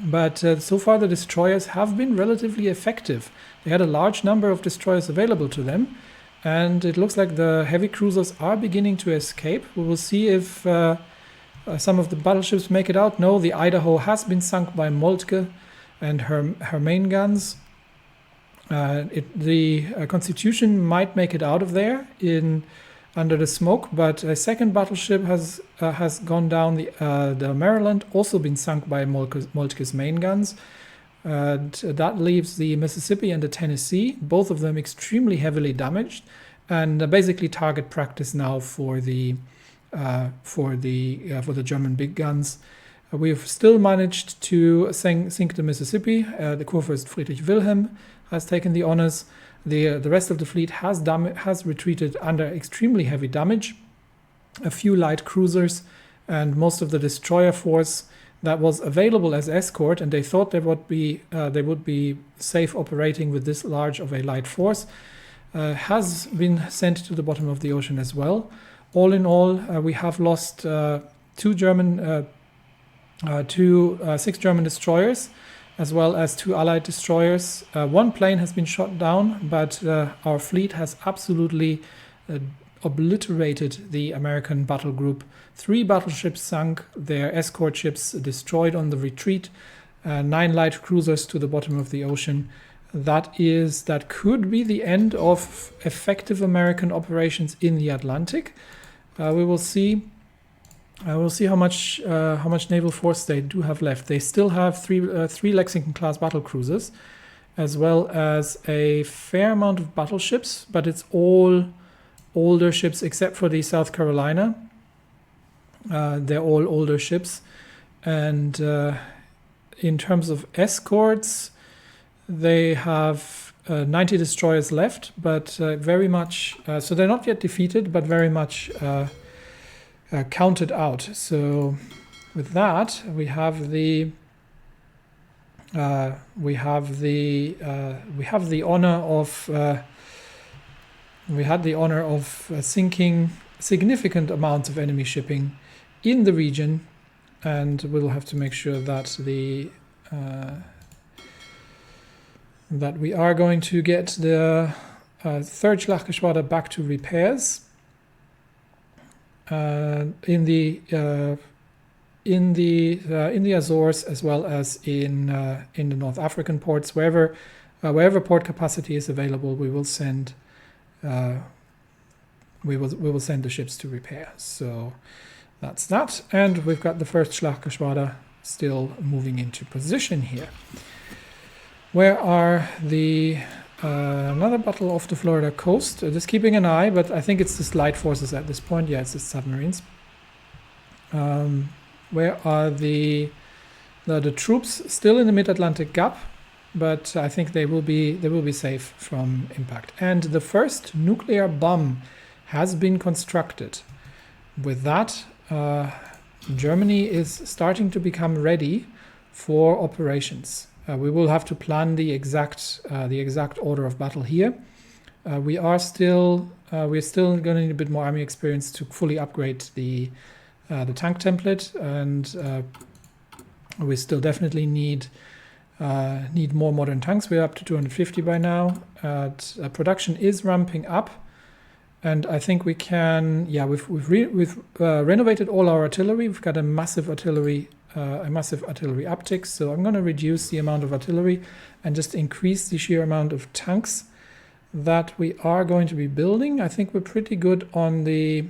But so far the destroyers have been relatively effective. They had a large number of destroyers available to them, and it looks like the heavy cruisers are beginning to escape. We will see if some of the battleships make it out. No, the Idaho has been sunk by Moltke and her main guns. The Constitution might make it out of there under the smoke, but a second battleship has gone down. The Maryland also been sunk by Moltke's main guns. That leaves the Mississippi and the Tennessee, both of them extremely heavily damaged, and basically target practice now for the German big guns. We've still managed to sink the Mississippi. The Kurfürst Friedrich Wilhelm has taken the honors. The rest of the fleet has retreated under extremely heavy damage. A few light cruisers and most of the destroyer force that was available as escort, and they thought they would be safe operating with this large of a light force, has been sent to the bottom of the ocean as well. All in all, we have lost 6 German destroyers, as well as 2 Allied destroyers. 1 plane has been shot down, but our fleet has absolutely obliterated the American battle group. 3 battleships sunk, their escort ships destroyed on the retreat, 9 light cruisers to the bottom of the ocean. That could be the end of effective American operations in the Atlantic. We will see. We'll see how much naval force they do have left. They still have 3 Lexington-class battle cruisers, as well as a fair amount of battleships, but it's all older ships except for the South Carolina. They're all older ships. And in terms of escorts, they have 90 destroyers left, but very much... so they're not yet defeated, but very much... counted out. So with that, we have the honor of sinking significant amounts of enemy shipping in the region, and we'll have to make sure that that we are going to get the 3rd Schlachtgeschwader back to repairs. In the Azores, as well as in the North African ports, wherever port capacity is available, we will send the ships to repair. So that's that, and we've got the 1st Schlachtgeschwader still moving into position here. Where are the another battle off the Florida coast? Just keeping an eye, but I think it's the light forces at this point. Yeah, it's the submarines. Where are the troops? Still in the Mid-Atlantic Gap, but I think they will be safe from impact. And the first nuclear bomb has been constructed. With that, Germany is starting to become ready for operations. We will have to plan the exact order of battle here. We're still going to need a bit more army experience to fully upgrade the tank template, and we still definitely need more modern tanks. We're up to 250 by now. Production is ramping up, and I think we can. Yeah, we've renovated all our artillery. We've got a massive artillery uptick. So I'm going to reduce the amount of artillery and just increase the sheer amount of tanks that we are going to be building. I think we're pretty good on the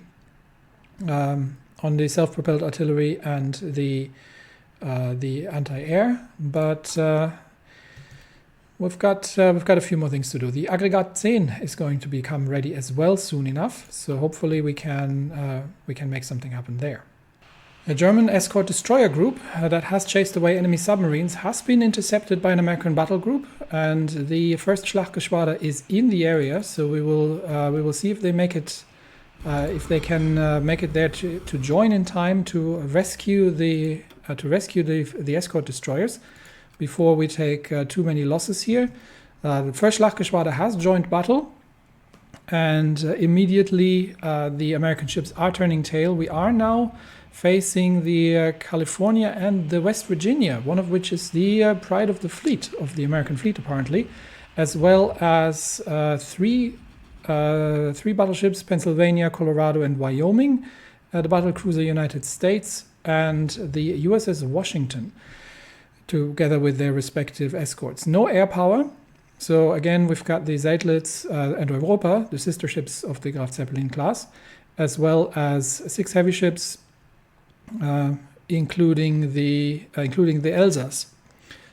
self-propelled artillery and the anti-air, but we've got a few more things to do. The Aggregat 10 is going to become ready as well soon enough, so hopefully we can make something happen there. A German escort destroyer group that has chased away enemy submarines has been intercepted by an American battle group, and the first Schlachtgeschwader is in the area. So we will see if they make it, if they can make it there to join in time to rescue the escort destroyers before we take too many losses here. The first Schlachtgeschwader has joined battle, and immediately the American ships are turning tail. We are now facing the California and the West Virginia, one of which is the pride of the fleet, of the American fleet apparently, as well as three battleships, Pennsylvania, Colorado, and Wyoming, the battle cruiser United States, and the USS Washington, together with their respective escorts. No air power. So again, we've got the Seydlitz and Europa, the sister ships of the Graf Zeppelin class, as well as 6 heavy ships, including the Elsass.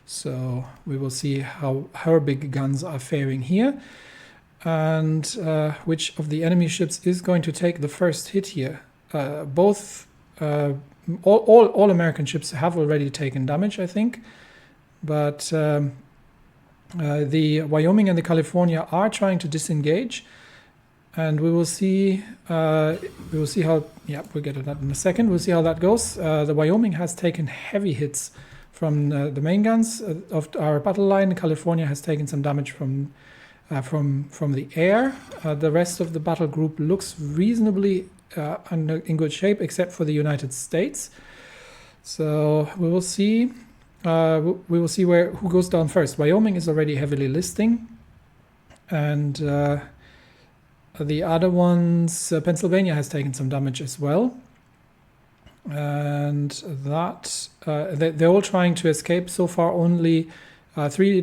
So we will see how her big guns are faring here, and which of the enemy ships is going to take the first hit here. All American ships have already taken damage, I think, but the Wyoming and the California are trying to disengage. And we will see how, yeah, we'll get to that in a second. We'll see how that goes. The Wyoming has taken heavy hits from the main guns of our battle line. California has taken some damage from the air. The rest of the battle group looks reasonably in good shape, except for the United States. So we will see. We will see who goes down first. Wyoming is already heavily listing, and the other ones, Pennsylvania has taken some damage as well, and that they're all trying to escape. So far, only three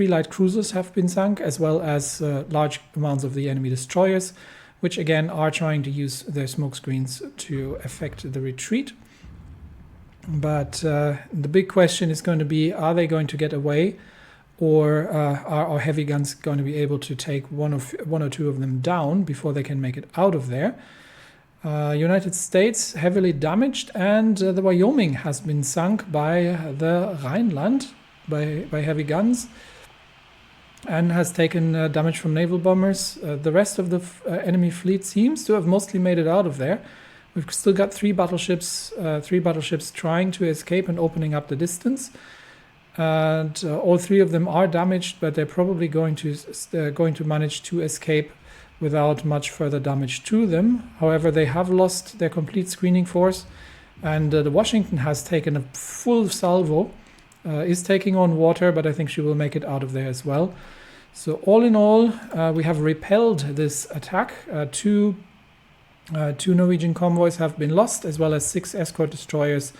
light cruisers have been sunk, as well as large amounts of the enemy destroyers, which again are trying to use their smoke screens to affect the retreat. But the big question is going to be: are they going to get away? Or are our heavy guns going to be able to take one or two of them down before they can make it out of there? United States heavily damaged, and the Wyoming has been sunk by the Rhineland by heavy guns, and has taken damage from naval bombers. The rest of the enemy fleet seems to have mostly made it out of there. We've still got three battleships trying to escape and opening up the distance. And all 3 of them are damaged, but they're probably going to manage to escape without much further damage to them. However, they have lost their complete screening force, and the Washington has taken a full salvo, is taking on water, but I think she will make it out of there as well. So all in all, we have repelled this attack. Two Norwegian convoys have been lost, as well as 6 escort destroyers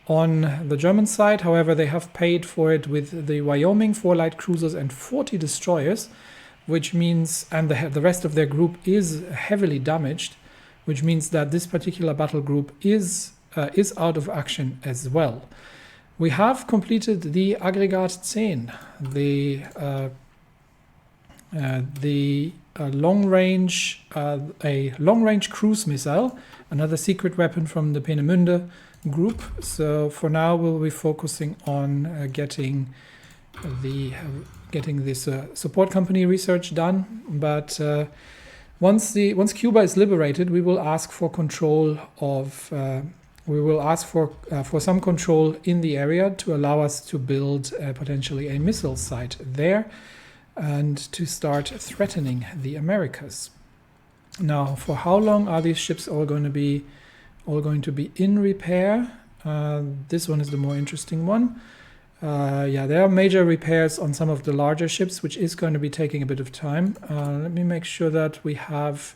on the German side. However, they have paid for it with the Wyoming 4 light cruisers and 40 destroyers, which means, and the rest of their group is heavily damaged, which means that this particular battle group is out of action as well. We have completed the Aggregat 10, a long-range cruise missile, another secret weapon from the Peenemünde group. So for now we'll be focusing on getting this support company research done. But once Cuba is liberated, we will ask for control of. We will ask for some control in the area to allow us to build potentially a missile site there, and to start threatening the Americas. Now, for how long are these ships all going to be in repair? This one is the more interesting one. Yeah, there are major repairs on some of the larger ships, which is going to be taking a bit of time. Let me make sure that we have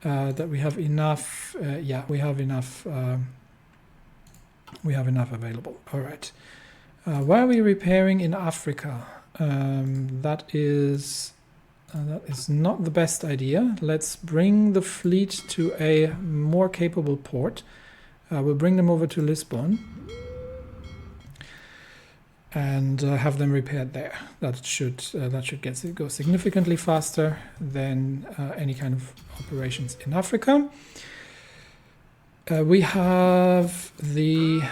enough. Yeah, we have enough. We have enough available. All right. Why are we repairing in Africa? That is not the best idea. Let's bring the fleet to a more capable port. We'll bring them over to Lisbon. and have them repaired there. That should go significantly faster than any kind of operations in Africa. We have the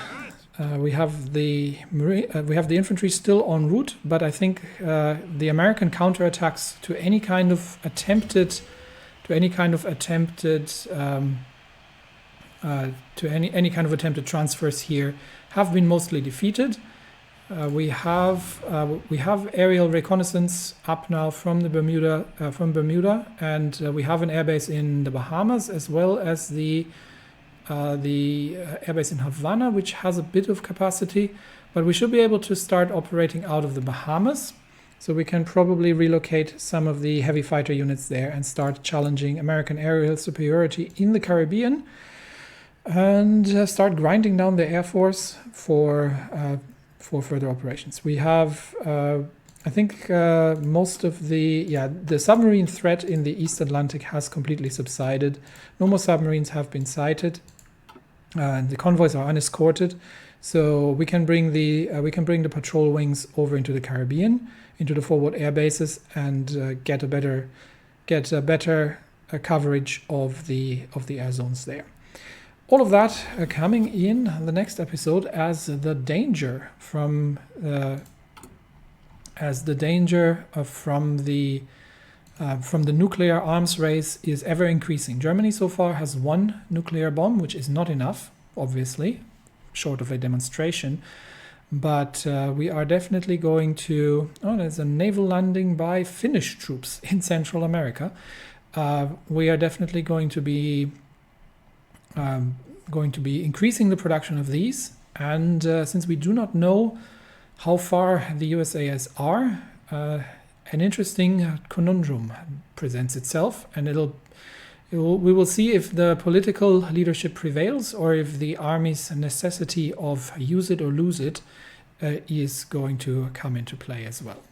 infantry still en route, but I think the American counterattacks to any kind of attempted transfers here have been mostly defeated. We have aerial reconnaissance up now from Bermuda, and we have an airbase in the Bahamas, as well as the airbase in Havana, which has a bit of capacity, but we should be able to start operating out of the Bahamas. So we can probably relocate some of the heavy fighter units there and start challenging American aerial superiority in the Caribbean, and start grinding down the Air Force for further operations. We have, I think, most of the submarine threat in the East Atlantic has completely subsided. No more submarines have been sighted, and the convoys are unescorted. So we can bring the patrol wings over into the Caribbean, into the forward air bases, and get a better coverage of the air zones there. All of that coming in the next episode as the danger from the nuclear arms race is ever increasing. Germany so far has one nuclear bomb, which is not enough, obviously, short of a demonstration. But we are definitely going to... Oh, there's a naval landing by Finnish troops in Central America. We are definitely going to be increasing the production of these. And since we do not know how far the USAS are, an interesting conundrum presents itself, and we will see if the political leadership prevails, or if the army's necessity of use it or lose it is going to come into play as well.